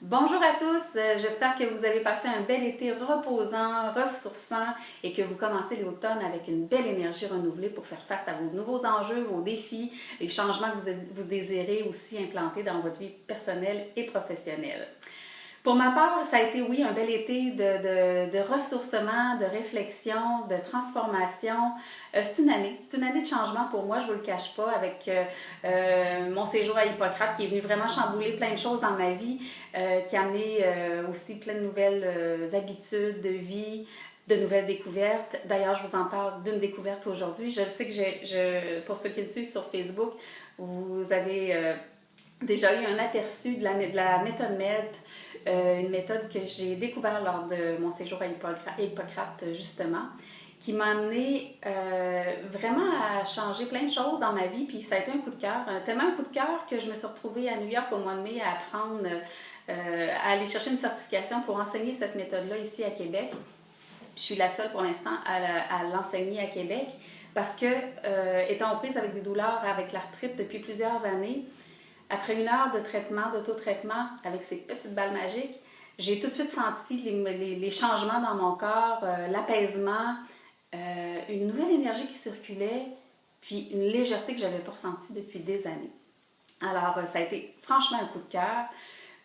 Bonjour à tous, j'espère que vous avez passé un bel été reposant, ressourçant et que vous commencez l'automne avec une belle énergie renouvelée pour faire face à vos nouveaux enjeux, vos défis, les changements que vous désirez aussi implanter dans votre vie personnelle et professionnelle. Pour ma part, ça a été, oui, un bel été de ressourcement, de réflexion, de transformation. C'est une année de changement pour moi, je ne vous le cache pas, avec mon séjour à Hippocrate qui est venu vraiment chambouler plein de choses dans ma vie, qui a amené aussi plein de nouvelles habitudes de vie, de nouvelles découvertes. D'ailleurs, je vous en parle d'une découverte aujourd'hui. Je sais que pour ceux qui le suivent sur Facebook, vous avez déjà eu un aperçu de la méthode MELT, une méthode que j'ai découverte lors de mon séjour à Hippocrate justement, qui m'a amené vraiment à changer plein de choses dans ma vie, puis ça a été un coup de cœur, tellement un coup de cœur que je me suis retrouvée à New York au mois de mai à apprendre, à aller chercher une certification pour enseigner cette méthode-là ici à Québec. Je suis la seule pour l'instant à l'enseigner à Québec parce que, étant aux prises avec des douleurs avec l'arthrite depuis plusieurs années, après une heure de traitement, d'autotraitement avec ces petites balles magiques, j'ai tout de suite senti les changements dans mon corps, l'apaisement, une nouvelle énergie qui circulait, puis une légèreté que je n'avais pas ressentie depuis des années. Alors, ça a été franchement un coup de cœur.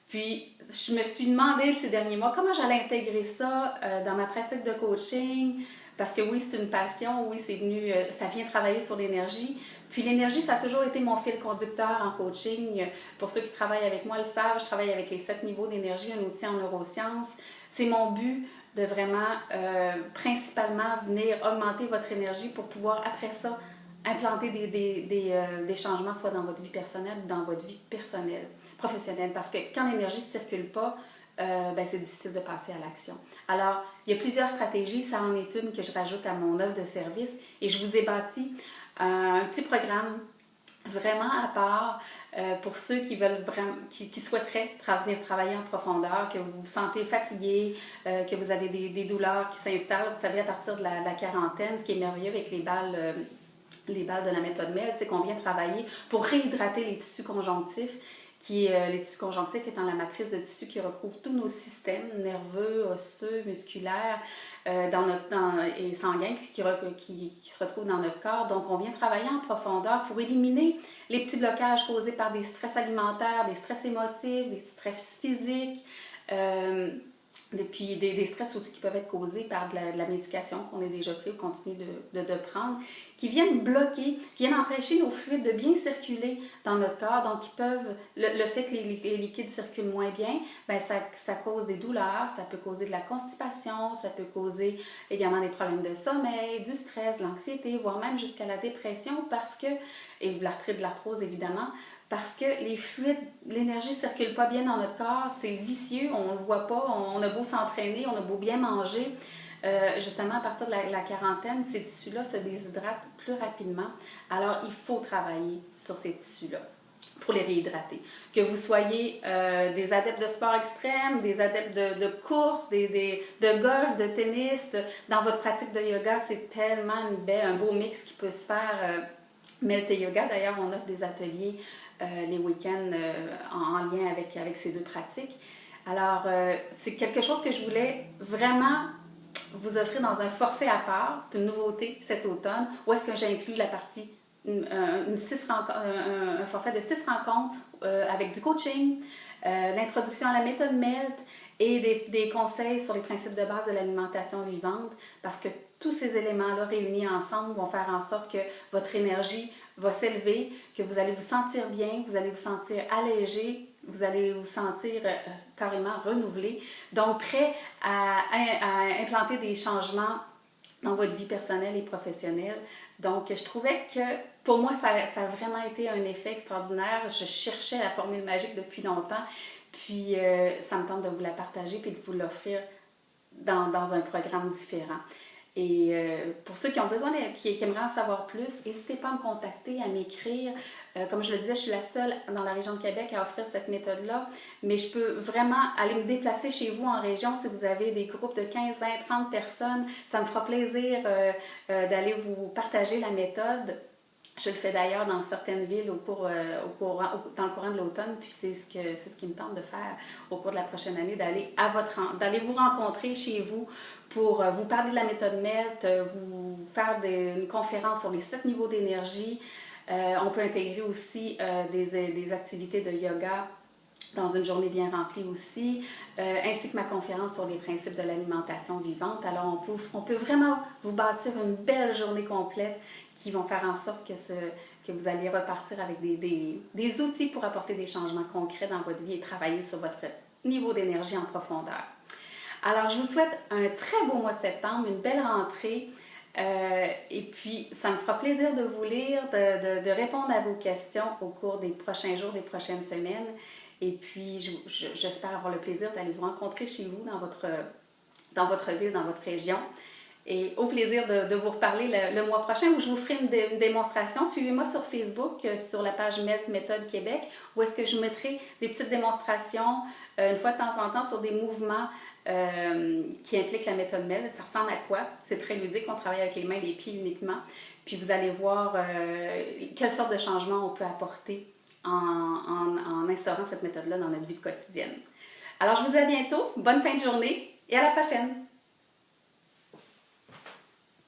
Puis, je me suis demandé ces derniers mois comment j'allais intégrer ça dans ma pratique de coaching. Parce que oui, c'est une passion, oui, c'est venu, ça vient travailler sur l'énergie. Puis l'énergie, ça a toujours été mon fil conducteur en coaching. Pour ceux qui travaillent avec moi le savent, je travaille avec les 7 niveaux d'énergie, un outil en neurosciences. C'est mon but de vraiment, principalement, venir augmenter votre énergie pour pouvoir, après ça, implanter des changements, soit dans votre vie personnelle ou dans votre vie professionnelle. Parce que quand l'énergie ne circule pas, c'est difficile de passer à l'action. Alors, il y a plusieurs stratégies, ça en est une que je rajoute à mon offre de service et je vous ai bâti un petit programme vraiment à part pour ceux qui veulent vraiment, qui souhaiteraient venir travailler en profondeur, que vous vous sentez fatigué, que vous avez des douleurs qui s'installent, vous savez, à partir de la quarantaine, ce qui est merveilleux avec les balles de la méthode MED, c'est qu'on vient travailler pour réhydrater les tissus conjonctifs les tissus conjonctifs étant la matrice de tissus qui recouvre tous nos systèmes nerveux, osseux, musculaires et sanguins qui se retrouvent dans notre corps. Donc, on vient travailler en profondeur pour éliminer les petits blocages causés par des stress alimentaires, des stress émotifs, des stress physiques, puis des stress aussi qui peuvent être causés par de la médication qu'on a déjà pris ou continue de prendre, qui viennent bloquer, qui viennent empêcher nos fluides de bien circuler dans notre corps. Donc, le fait que les liquides circulent moins bien, ça cause des douleurs, ça peut causer de la constipation, ça peut causer également des problèmes de sommeil, du stress, de l'anxiété, voire même jusqu'à la dépression et l'arthrite, de l'arthrose évidemment, parce que les fluides, l'énergie ne circule pas bien dans notre corps, c'est vicieux, on ne le voit pas, on a beau s'entraîner, on a beau bien manger. Justement, à partir de la quarantaine, ces tissus-là se déshydratent plus rapidement. Alors, il faut travailler sur ces tissus-là pour les réhydrater. Que vous soyez des adeptes de sport extrême, des adeptes de course, de golf, de tennis, dans votre pratique de yoga, c'est tellement un beau mix qui peut se faire. Melt et Yoga, d'ailleurs, on offre des ateliers les week-ends en lien avec ces deux pratiques. Alors, c'est quelque chose que je voulais vraiment vous offrir dans un forfait à part. C'est une nouveauté cet automne. Où est-ce que j'inclus la partie, un forfait de 6 rencontres avec du coaching, l'introduction à la méthode MELT et des conseils sur les principes de base de l'alimentation vivante, parce que tous ces éléments-là réunis ensemble vont faire en sorte que votre énergie va s'élever, que vous allez vous sentir bien, vous allez vous sentir allégé, vous allez vous sentir carrément renouvelé, donc prêt à implanter des changements dans votre vie personnelle et professionnelle. Donc, je trouvais que pour moi, ça a vraiment été un effet extraordinaire. Je cherchais la formule magique depuis longtemps, puis ça me tente de vous la partager puis de vous l'offrir dans un programme différent. Et pour ceux qui ont besoin, qui aimeraient en savoir plus, n'hésitez pas à me contacter, à m'écrire. Comme je le disais, je suis la seule dans la région de Québec à offrir cette méthode-là, mais je peux vraiment aller me déplacer chez vous en région si vous avez des groupes de 15, 20, 30 personnes. Ça me fera plaisir d'aller vous partager la méthode. Je le fais d'ailleurs dans certaines villes dans le courant de l'automne, puis c'est ce qui me tente de faire au cours de la prochaine année, d'aller vous rencontrer chez vous pour vous parler de la méthode MELT, vous faire une conférence sur les 7 niveaux d'énergie. On peut intégrer aussi des activités de yoga dans une journée bien remplie aussi, ainsi que ma conférence sur les principes de l'alimentation vivante. Alors, on peut vraiment vous bâtir une belle journée complète qui vont faire en sorte que vous allez repartir avec des outils pour apporter des changements concrets dans votre vie et travailler sur votre niveau d'énergie en profondeur. Alors, je vous souhaite un très beau mois de septembre, une belle rentrée. Et puis, ça me fera plaisir de vous lire, de répondre à vos questions au cours des prochains jours, des prochaines semaines. Et puis, j'espère avoir le plaisir d'aller vous rencontrer chez vous, dans votre ville, dans votre région. Et au plaisir de vous reparler le mois prochain où je vous ferai une démonstration. Suivez-moi sur Facebook, sur la page Méthode Québec, où est-ce que je vous mettrai des petites démonstrations une fois de temps en temps sur des mouvements qui impliquent la méthode MELT. Ça ressemble à quoi? C'est très ludique, on travaille avec les mains et les pieds uniquement. Puis vous allez voir quelle sorte de changement on peut apporter en instaurant cette méthode-là dans notre vie quotidienne. Alors je vous dis à bientôt, bonne fin de journée et à la prochaine!